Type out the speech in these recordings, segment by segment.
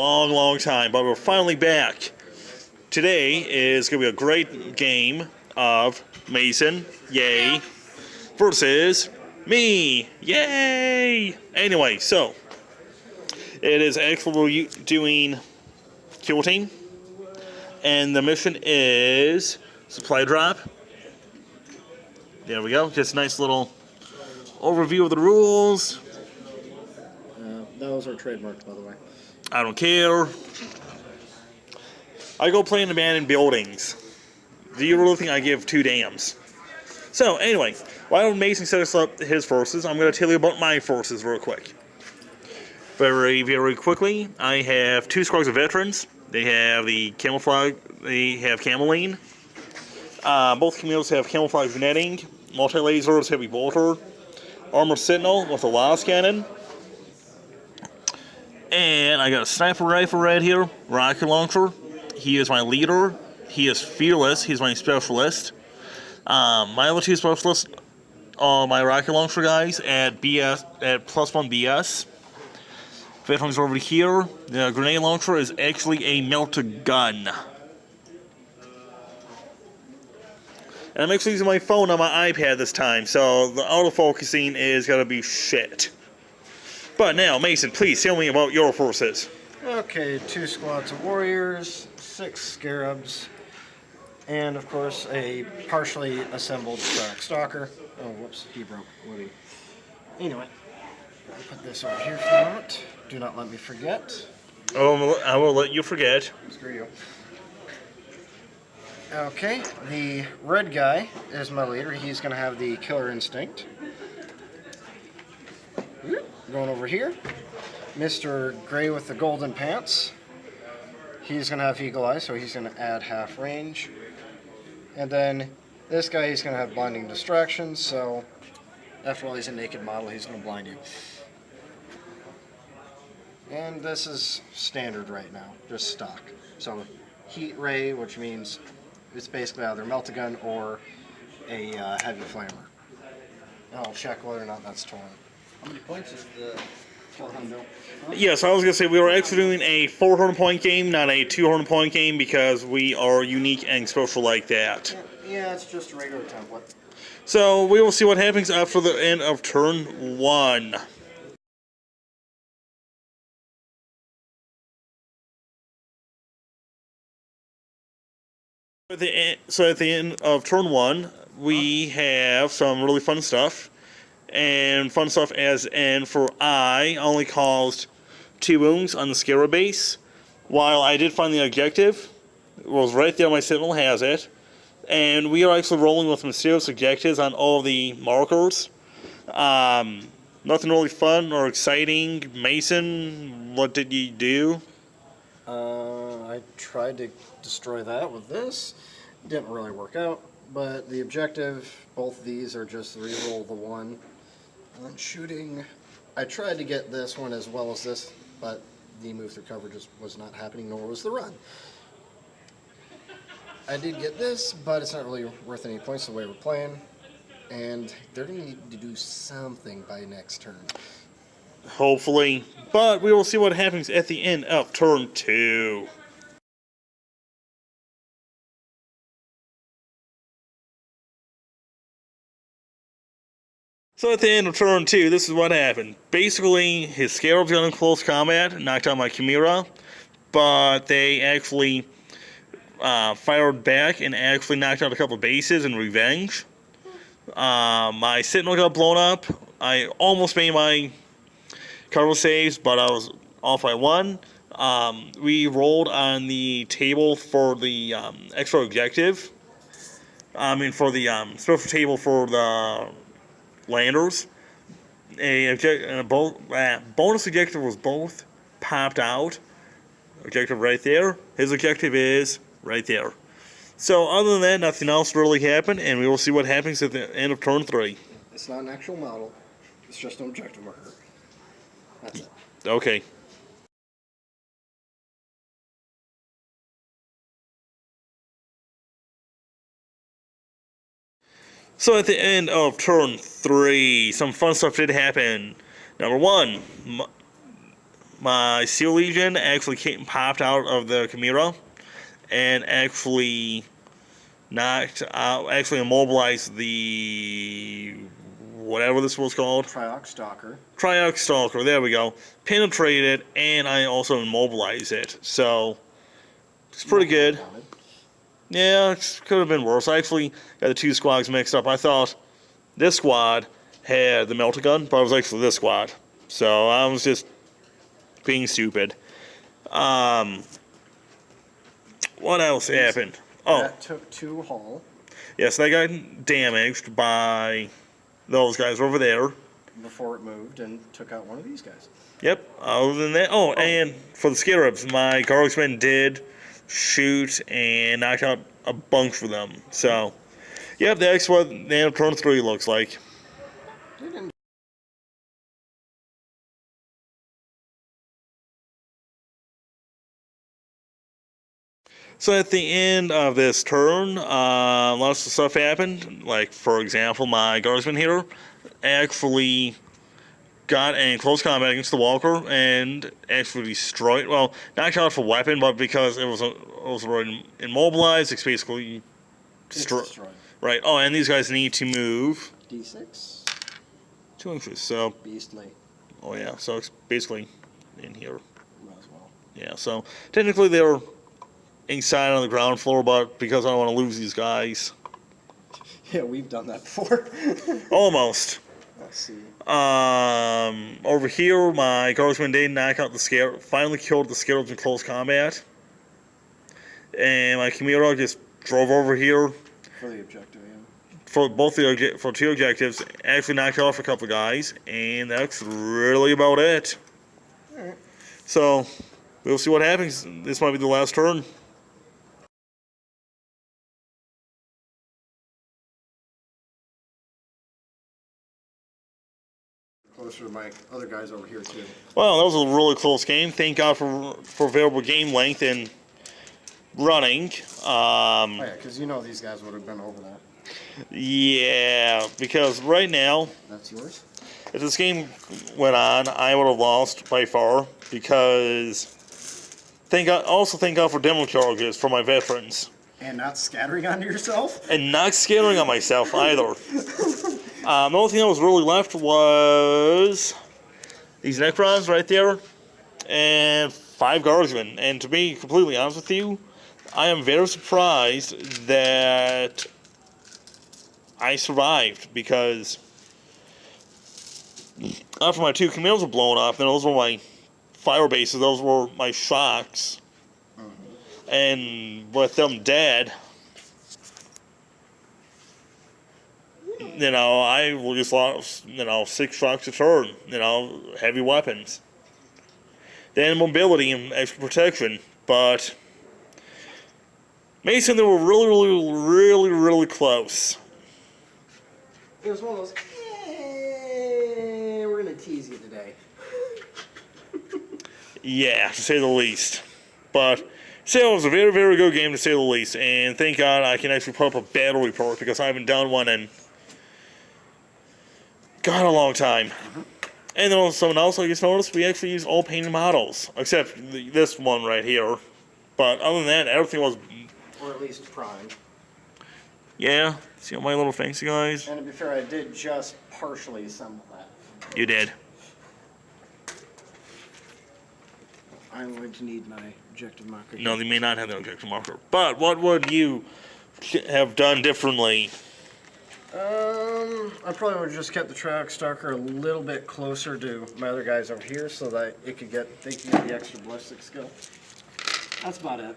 long time, but we're finally back. Today is going to be a great game of Mason, yay, versus me, yay! Anyway, so, it is actually doing Kill Team, and the mission is Supply Drop. There we go, just a nice little overview of the rules. Those are trademarked, by the way. I don't care. I go play in abandoned buildings. Do you really think I give two dams? So, anyway, while Mason sets up his forces, I'm going to tell you about my forces real quick. Very, very quickly, I have two squads of veterans. They have the camouflage, they have cameline. Both commandos have camouflage netting, multi-lasers, heavy bolter, armor sentinel with a las cannon. And I got a sniper rifle right here, rocket launcher. He is my leader. He is fearless. He's my specialist. My other two specialists are my rocket launcher guys at +1 BS. Veterans over here. The grenade launcher is actually a melted gun. And I'm actually using my phone on my iPad this time, so the autofocusing is gonna be shit. But now, Mason, please tell me about your forces. Okay, 2 squads of warriors, 6 scarabs, and of course a partially assembled Stark Stalker. Oh, whoops, he broke Woody. Anyway, I'll put this over here for a moment. Do not let me forget. Oh, I will let you forget. Screw you. Okay, the red guy is my leader. He's going to have the killer instinct. Going over here, Mr. Gray with the golden pants. He's going to have eagle eye, so he's going to add half range. And then this guy, he's going to have blinding distractions, so after all, he's a naked model, he's going to blind you. And this is standard right now, just stock. So heat ray, which means it's basically either melt-a-gun or a heavy flamer. And I'll check whether or not that's torn. How many points is the kill him, Bill? Yes, I was going to say we were actually doing a 400-point game, not a 200-point game, because we are unique and special like that. Yeah, it's just a regular template. So we will see what happens after the end of turn 1. So at the end of turn 1, we have some really fun stuff. And fun stuff as in for I only caused 2 wounds on the Scarab base. While I did find the objective, it was right there, my Sentinel has it. And we are actually rolling with mysterious objectives on all the markers. Nothing really fun or exciting. Mason, what did you do? I tried to destroy that with this. Didn't really work out. But the objective, both of these are just reroll the 1. On shooting, I tried to get this one as well as this, but the move through cover just was not happening, nor was the run. I did get this, but it's not really worth any points the way we're playing, and they're going to need to do something by next turn. Hopefully, but we will see what happens at the end of turn 2. So at the end of turn 2, this is what happened. Basically, his Scarabs got in close combat, knocked out my Chimera, but they actually fired back and actually knocked out a couple of bases in revenge. My Sentinel got blown up. I almost made my cover saves, but I was off by 1. We rolled on the table for the extra objective. For the special table for the landers. Bonus objective was both popped out. Objective right there. His objective is right there. So other than that, nothing else really happened, and we will see what happens at the end of turn 3. It's not an actual model. It's just an objective marker. That's it. Okay. So at the end of turn 3, some fun stuff did happen. Number 1, my Seal Legion actually popped out of the Chimera and actually immobilized the whatever this was called. Triox Stalker. Triox Stalker, there we go. Penetrated, and I also immobilized it. So, it's pretty good. Yeah, it could have been worse. I actually got the two squads mixed up. I thought this squad had the melter gun, but it was actually this squad. So, I was just being stupid. What else happened? Oh, That took 2 hull yes, they got damaged by those guys over there. before it moved and took out one of these guys. Yep. Other than that, and for the Scarabs, my Guardsmen did shoot and knock out a bunch for them. So, yep, that's what the end of turn 3 looks like. They didn't. So at the end of this turn, lots of stuff happened. Like, for example, my Guardsman here actually got in close combat against the Walker and actually destroyed, well, knocked out for weapon, but because it was already immobilized, it's basically destroyed. Right. Oh, and these guys need to move D6. 2 inches. So, Beastly. oh yeah, so it's basically in here. Might as well. Yeah, so technically they're inside on the ground floor, but because I don't want to lose these guys. Yeah, we've done that before. Almost. Let's see. Over here, my Guardsman did knock out the Scarab, finally killed the Scarabs in close combat. And my Chimera just drove over here For the objective, yeah. for for 2 objectives, actually knocked off a couple of guys, and that's really about it. Alright. So, we'll see what happens. This might be the last turn. Closer to my other guys over here, too. Well, that was a really close game. Thank God for available game length and running. Oh, yeah, because you know these guys would have been over that. Yeah, because right now, That's yours? if this game went on, I would have lost by far. Because thank God for demo charges for my veterans, And not scattering onto yourself? and not scattering on myself either. The only thing that was really left was these Necrons right there, and 5 Guardsmen. And to be completely honest with you, I am very surprised that I survived, because after my 2 Camille's were blown up, then those were my fire bases, those were my shocks. And with them dead, I just lost, 6 shocks a turn, heavy weapons. Then mobility and extra protection, but Mason, they were really, really, really, really close. It was one of those, we're going to tease you today. Yeah, to say the least. But still, it was a very, very good game to say the least. And thank God I can actually put up a battle report, because I haven't done one in a long time. And then someone else, I just noticed, we actually use all painted models, except this one right here. But other than that, everything was, Or at least primed. yeah. See all my little fancy guys? And to be fair, I did just partially assemble that. You did. I'm going to need my objective marker. No, they may not have the objective marker. But what would you have done differently? I probably would have just kept the Triox Stalker a little bit closer to my other guys over here so that they could get the extra ballistic skill. That's about it.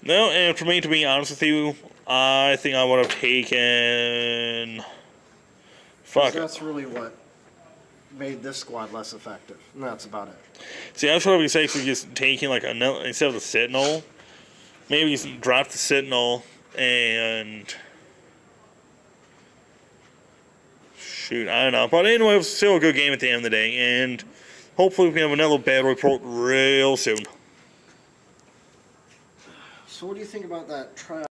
No, and for me, to be honest with you, I think I would have taken... Fuck. That's really what made this squad less effective. And that's about it. See, I was probably actually just taking, like, another, instead of the Sentinel, maybe just drop the Sentinel and... Shoot, I don't know. But anyway, it was still a good game at the end of the day, and hopefully we can have another battle report real soon. So what do you think about that Triox